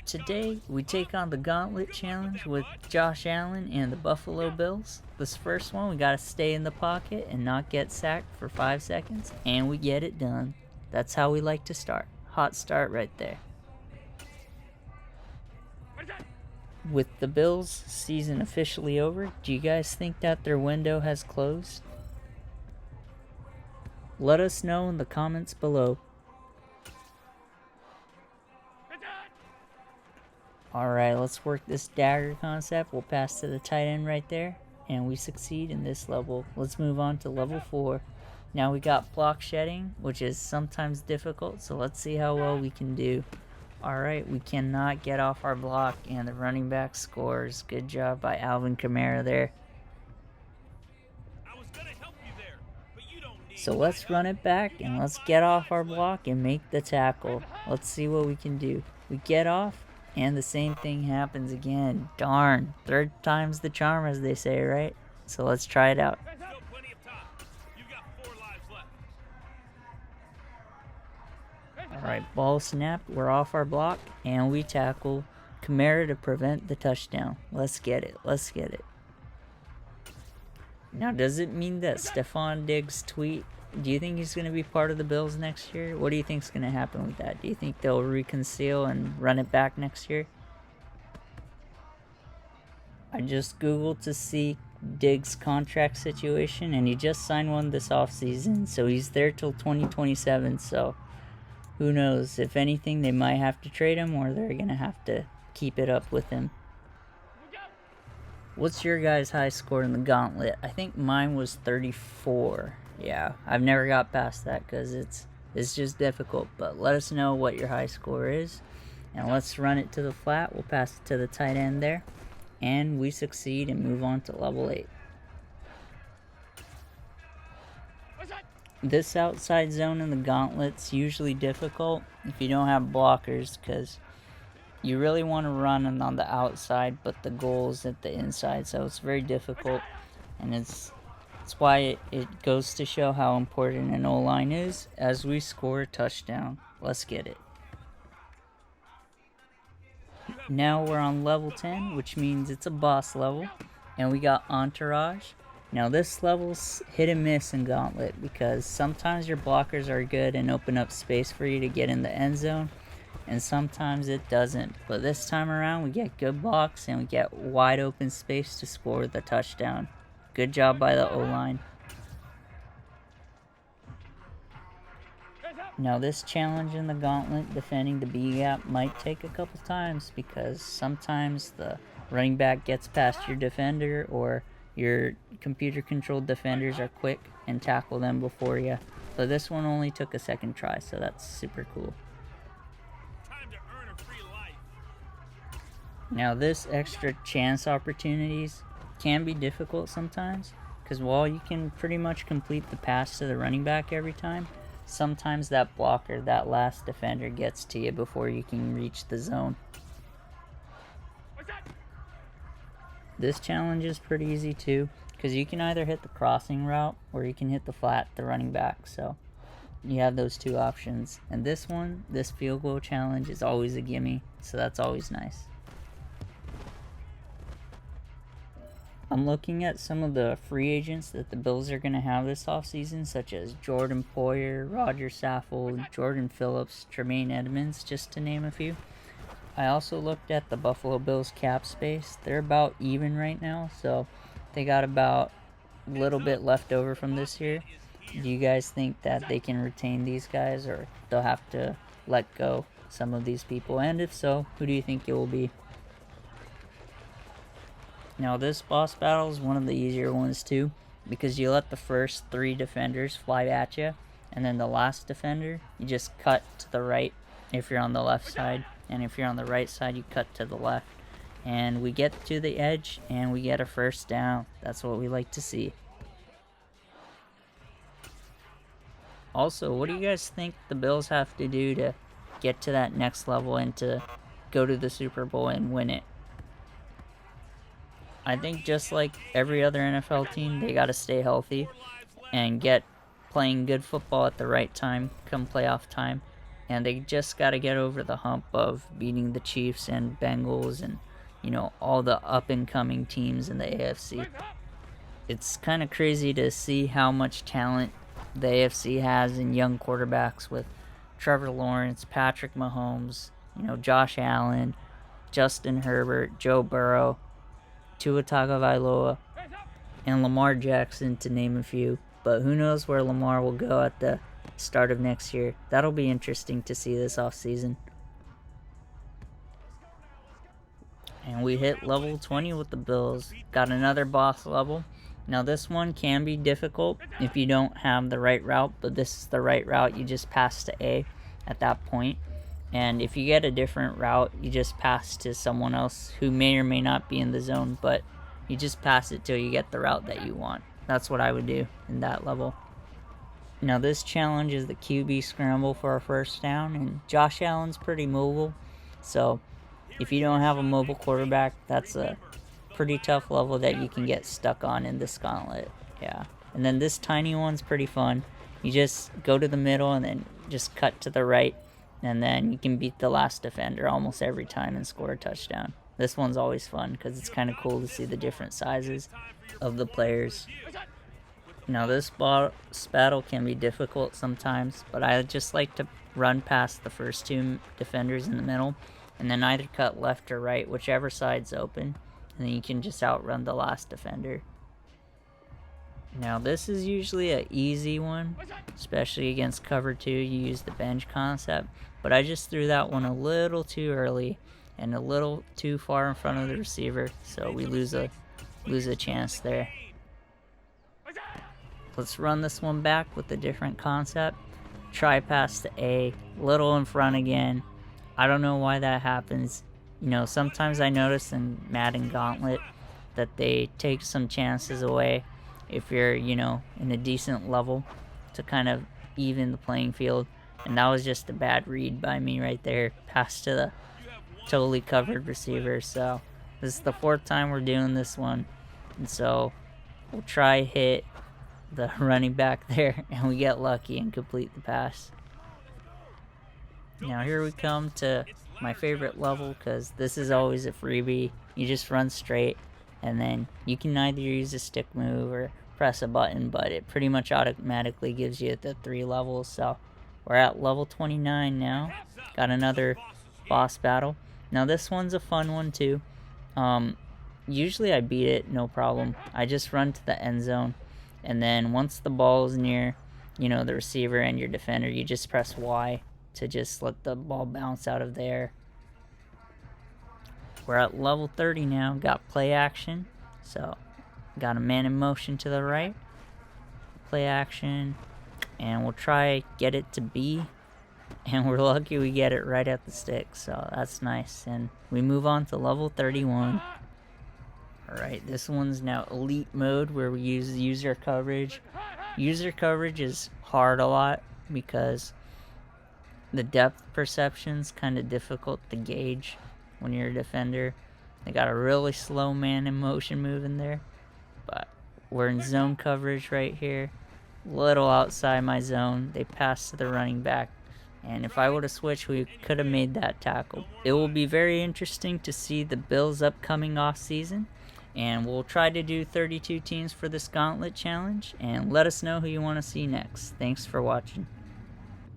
Today, we take on the Gauntlet Challenge with Josh Allen and the Buffalo Bills. This first one, we gotta stay in the pocket and not get sacked for 5 seconds, and we get it done. That's how we like to start. Hot start right there. With the Bills' season officially over, do you guys think that their window has closed? Let us know in the comments below. Alright, let's work this dagger concept. We'll pass to the tight end right there, and we succeed in this level. Let's move on to level 4. Now we got block shedding, which is sometimes difficult, so let's see how well we can do. Alright, we cannot get off our block, and the running back scores. Good job by Alvin Kamara there. So let's run it back, and let's get off our block and make the tackle. Let's see what we can do. We get off, and the same thing happens again. Darn, third time's the charm, as they say, right? So let's try it out. Alright, ball snapped, we're off our block, and we tackle Kamara to prevent the touchdown. Let's get it, let's get it. Now, does it mean that Stephon Diggs' tweet, do you think he's going to be part of the Bills next year? What do you think is going to happen with that? Do you think they'll reconcile and run it back next year? I just googled to see Diggs' contract situation, and he just signed one this offseason, so he's there till 2027, so who knows? If anything, they might have to trade him, or they're going to have to keep it up with him. What's your guys' high score in the Gauntlet? I think mine was 34. Yeah, I've never got past that because it's just difficult. But let us know what your high score is. And let's run it to the flat. We'll pass it to the tight end there. And we succeed and move on to level 8. This outside zone in the Gauntlet's usually difficult if you don't have blockers, because you really want to run on the outside, but the goal is at the inside, so it's very difficult, and it's why it goes to show how important an O-line is as we score a touchdown. Let's get it. Now we're on level 10, which means it's a boss level, and we got Entourage. Now this level's hit and miss in Gauntlet, because sometimes your blockers are good and open up space for you to get in the end zone, and sometimes it doesn't. But this time around, we get good blocks and we get wide open space to score the touchdown. Good job by the O-line. Now this challenge in the Gauntlet, defending the B-gap, might take a couple times, because sometimes the running back gets past your defender, or your computer controlled defenders are quick and tackle them before you. But this one only took a second try, so that's super cool. Now this extra chance opportunities can be difficult sometimes, because while you can pretty much complete the pass to the running back every time, sometimes that blocker, that last defender, gets to you before you can reach the zone. This challenge is pretty easy too, because you can either hit the crossing route or you can hit the flat, the running back, so you have those two options. And this one, this field goal challenge, is always a gimme, so that's always nice. I'm looking at some of the free agents that the Bills are going to have this offseason, such as Jordan Poyer, Roger Saffold, Jordan Phillips, Tremaine Edmonds, just to name a few. I also looked at the Buffalo Bills cap space. They're about even right now, so they got about a little bit left over from this year. Do you guys think that they can retain these guys, or they'll have to let go some of these people? And if so, who do you think it will be? Now this boss battle is one of the easier ones too, because you let the first 3 defenders fly at you, and then the last defender, you just cut to the right if you're on the left side, and if you're on the right side, you cut to the left. And we get to the edge, and we get a first down. That's what we like to see. Also, what do you guys think the Bills have to do to get to that next level and to go to the Super Bowl and win it? I think just like every other NFL team, they got to stay healthy and get playing good football at the right time come playoff time. and they just got to get over the hump of beating the Chiefs and Bengals and, you know, all the up-and-coming teams in the AFC. It's kind of crazy to see how much talent the AFC has in young quarterbacks with Trevor Lawrence, Patrick Mahomes, you know, Josh Allen, Justin Herbert, Joe Burrow, Tua Tagovailoa, and Lamar Jackson, to name a few. But who knows where Lamar will go at the start of next year. That'll be interesting to see this offseason. And we hit level 20 with the Bills. Got another boss level. Now this one can be difficult if you don't have the right route, but this is the right route. You just pass to A at that point. And if you get a different route, you just pass to someone else who may or may not be in the zone, but you just pass it till you get the route that you want. That's what I would do in that level. Now this challenge is the QB scramble for a first down, and Josh Allen's pretty mobile, so if you don't have a mobile quarterback, that's a pretty tough level that you can get stuck on in this gauntlet. Yeah. And then this tiny one's pretty fun. You just go to the middle and then just cut to the right, and then you can beat the last defender almost every time and score a touchdown. This one's always fun because it's kind of cool to see the different sizes of the players. Now this battle can be difficult sometimes, but I just like to run past the first two defenders in the middle and then either cut left or right, whichever side's open, and then you can just outrun the last defender. Now this is usually an easy one, especially against cover 2. You use the bench concept, but I just threw that one a little too early and a little too far in front of the receiver, so we lose a chance there. Let's run this one back with a different concept. Try pass to A, little in front again. I don't know why that happens. You know, sometimes I notice in Madden Gauntlet that they take some chances away if you're, you know, in a decent level to kind of even the playing field. And that was just a bad read by me right there. Pass to the totally covered receiver. So this is the 4th time we're doing this one. And so we'll try hit the running back there and we get lucky and complete the pass. Now here we come to my favorite level, because this is always a freebie. You just run straight and then you can either use a stick move or press a button, but it pretty much automatically gives you the 3 levels. So we're at level 29 now. Got another boss battle. Now this one's a fun one too. Usually I beat it no problem. I just run to the end zone, and then once the ball is near, you know, the receiver and your defender, you just press Y to just let the ball bounce out of there. We're at level 30 now. Got play action. So got a man in motion to the right. Play action. And we'll try get it to B. And we're lucky we get it right at the stick. So that's nice. And we move on to level 31. Alright, this one's now elite mode, where we use user coverage. User coverage is hard a lot because the depth perception's kind of difficult to gauge when you're a defender. They got a really slow man in motion move in there, but we're in zone coverage right here. Little outside my zone. They pass to the running back, and if I would have switched, we could have made that tackle. It will be very interesting to see the Bills' upcoming off season, and we'll try to do 32 teams for this Gauntlet challenge, and let us know who you want to see next. Thanks for watching.